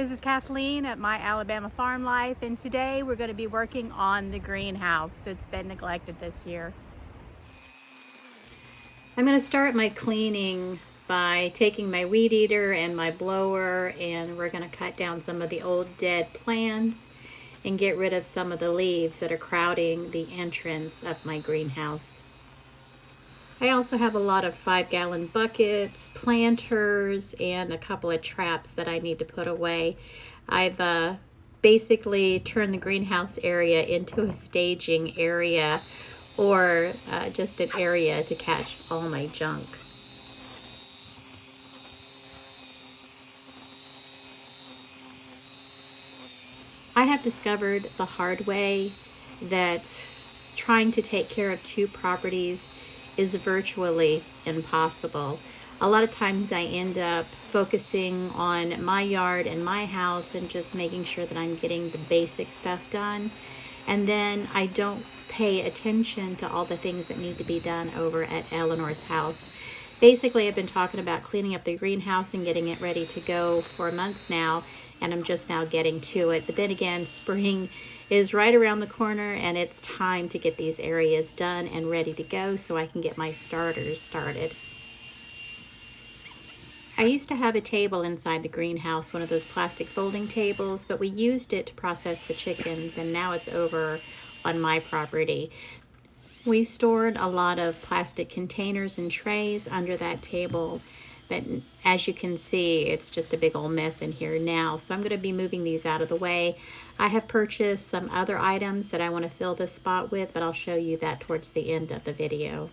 This is Kathleen at My Alabama Farm Life, and today we're going to be working on the greenhouse. It's been neglected this year. I'm going to start my cleaning by taking my weed eater and my blower, and we're going to cut down some of the old dead plants and get rid of some of the leaves that are crowding the entrance of my greenhouse. I also have a lot of 5-gallon buckets, planters, and a couple of traps that I need to put away. I've basically turned the greenhouse area into a staging area or just an area to catch all my junk. I have discovered the hard way that trying to take care of two properties is virtually impossible. A lot of times I end up focusing on my yard and my house and just making sure that I'm getting the basic stuff done. And then I don't pay attention to all the things that need to be done over at Eleanor's house. Basically, I've been talking about cleaning up the greenhouse and getting it ready to go for months now, and I'm just now getting to it. But then again, spring is right around the corner, and it's time to get these areas done and ready to go so I can get my starters started. I used to have a table inside the greenhouse, one of those plastic folding tables, but we used it to process the chickens, and now it's over on my property. We stored a lot of plastic containers and trays under that table, but as you can see, it's just a big old mess in here now. So I'm going to be moving these out of the way. I have purchased some other items that I want to fill this spot with, but I'll show you that towards the end of the video.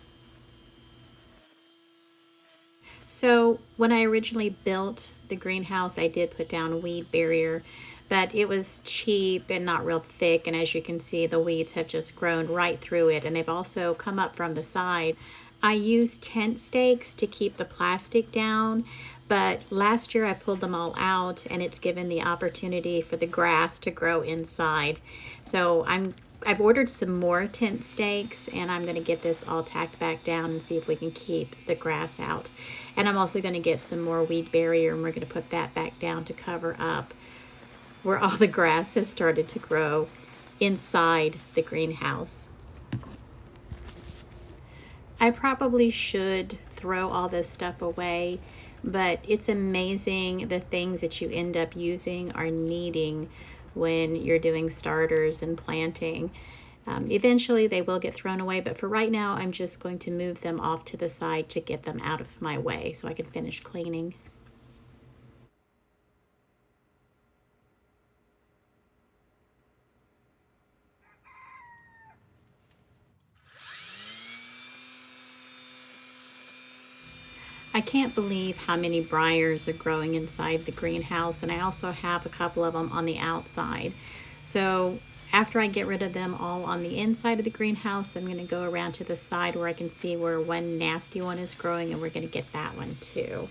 So when I originally built the greenhouse, I did put down a weed barrier, but it was cheap and not real thick, and as you can see, the weeds have just grown right through it, and they've also come up from the side. I used tent stakes to keep the plastic down, but last year I pulled them all out, and it's given the opportunity for the grass to grow inside. So I've ordered some more tent stakes, and I'm going to get this all tacked back down and see if we can keep the grass out. And I'm also going to get some more weed barrier, and we're going to put that back down to cover up where all the grass has started to grow inside the greenhouse. I probably should throw all this stuff away, but it's amazing the things that you end up using or needing when you're doing starters and planting. Eventually they will get thrown away, but for right now I'm just going to move them off to the side to get them out of my way so I can finish cleaning. I can't believe how many briars are growing inside the greenhouse, and I also have a couple of them on the outside. So after I get rid of them all on the inside of the greenhouse, I'm going to go around to the side where I can see where one nasty one is growing, and we're going to get that one too.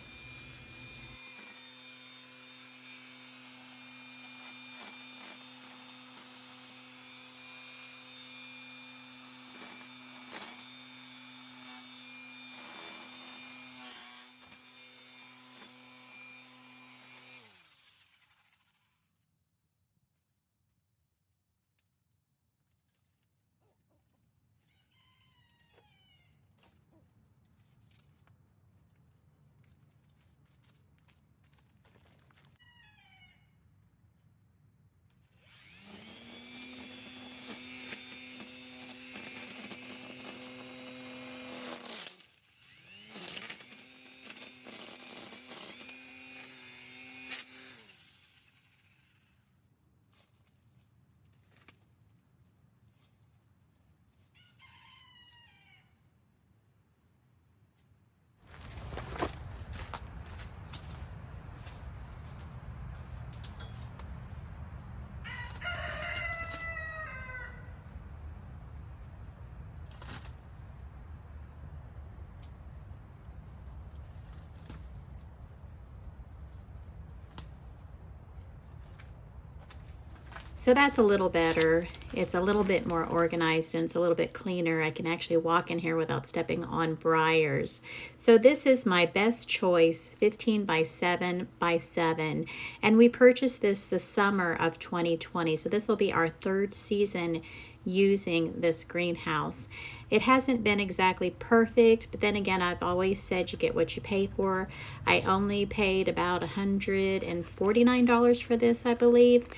So that's a little better. It's a little bit more organized and it's a little bit cleaner. I can actually walk in here without stepping on briars. So this is my best choice, 15 by 7 by 7. And we purchased this the summer of 2020. So this will be our third season using this greenhouse. It hasn't been exactly perfect, but then again, I've always said you get what you pay for. I only paid about $149 for this, I believe.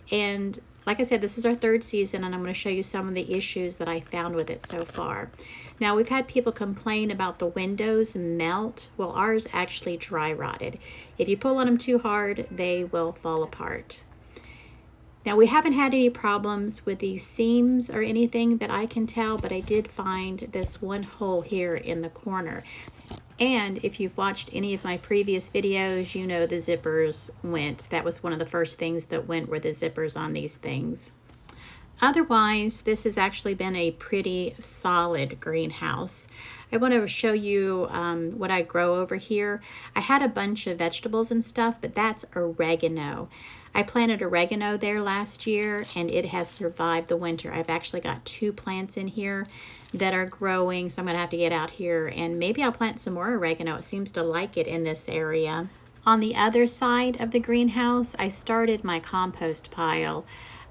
And like I said, this is our third season, and I'm going to show you some of the issues that I found with it so far. Now, we've had people complain about the windows melt. Well, ours actually dry rotted. If you pull on them too hard, they will fall apart. Now, we haven't had any problems with these seams or anything that I can tell, but I did find this one hole here in the corner. And if you've watched any of my previous videos, you know the zippers went. That was one of the first things that went, were the zippers on these things. Otherwise, this has actually been a pretty solid greenhouse. I want to show you what I grow over here. I had a bunch of vegetables and stuff, but that's oregano. I planted oregano there last year and it has survived the winter. I've actually got 2 plants in here that are growing, so I'm gonna have to get out here and maybe I'll plant some more oregano. It seems to like it in this area. On the other side of the greenhouse, I started my compost pile.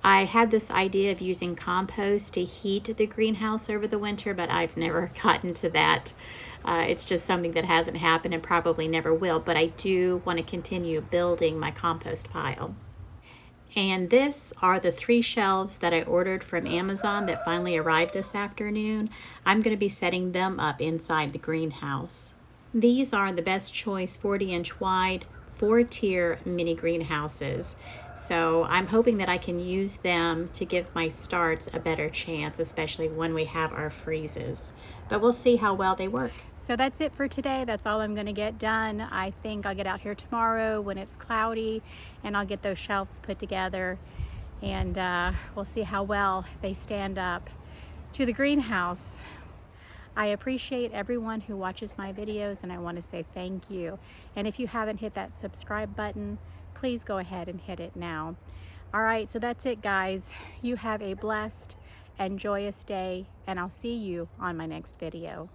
I had this idea of using compost to heat the greenhouse over the winter, but I've never gotten to that. It's just something that hasn't happened and probably never will, but I do want to continue building my compost pile. And this are the 3 shelves that I ordered from Amazon that finally arrived this afternoon. I'm going to be setting them up inside the greenhouse. These are the Best Choice 40-inch wide 4-tier mini greenhouses. So I'm hoping that I can use them to give my starts a better chance, especially when we have our freezes. But we'll see how well they work. So that's it for today. That's all I'm going to get done. I think I'll get out here tomorrow when it's cloudy and I'll get those shelves put together and we'll see how well they stand up to the greenhouse. I appreciate everyone who watches my videos and I want to say thank you. And if you haven't hit that subscribe button, please go ahead and hit it now. All right, so that's it, guys. You have a blessed and joyous day and I'll see you on my next video.